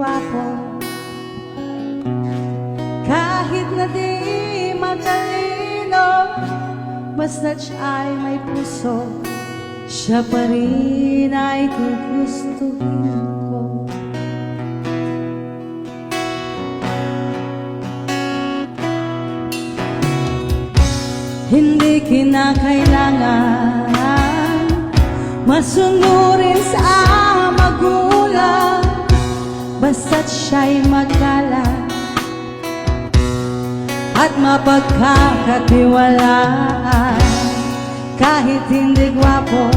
gwapo, kahit na di matalino, basta't siya'y may puso, siya pa rin ay gugustuhin ko. Hindi kinakailangan masunurin sa magulang, basta't siya'y magalang at mapagkakatiwalaan. Kahit hindi gwapo,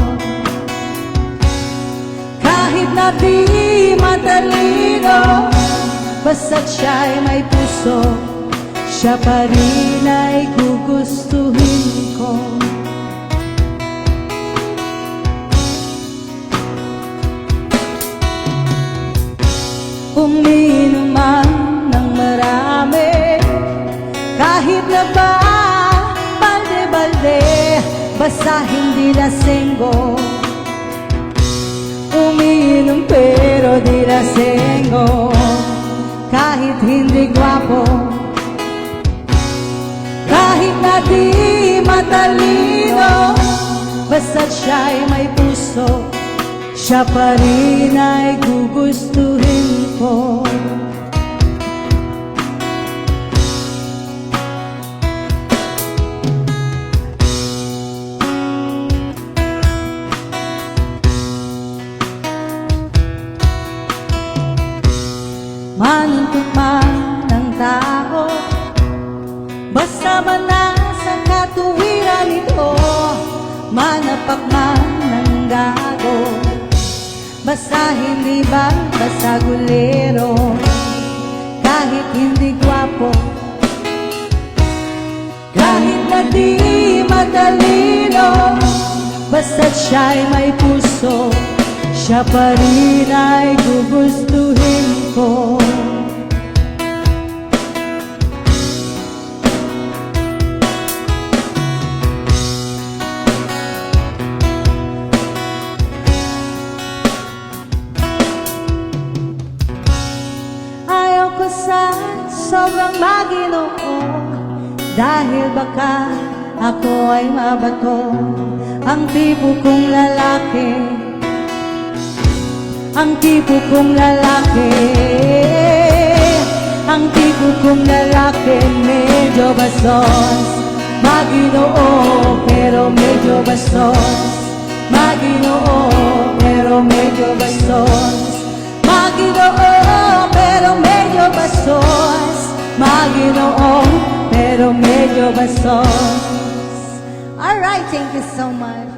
kahit na di matalino, basta't siya'y may puso, siya pa rin ay gugustuhin ko. Uminom man ng marami, kahit na ba balde-balde, basta hindi lasenggo. Uminom pero di lasenggo. Kahit hindi gwapo, kahit na di matalino, basta't siya'y may puso, siya pa rin ay gugustuhin ko. Manuntok man ng tao, basta man nasa katuwiran ito, manapak man ng gago, basta hindi basta gulero. Kahit hindi gwapo, kahit na di matalino, basta't siya'y may puso, siya pa rin ay gugustuhin ko. Ayaw ko sa sobrang maginoo, dahil baka ako ay mabato. Ang tipo kong lalaki, ang tipo kong lalaki, ang tipo kong lalaki, medyo bastos. Maginoo pero medyo bastos. Maginoo pero medyo bastos. Maginoo pero medyo bastos. Maginoo pero medyo bastos. Alright, thank you so much.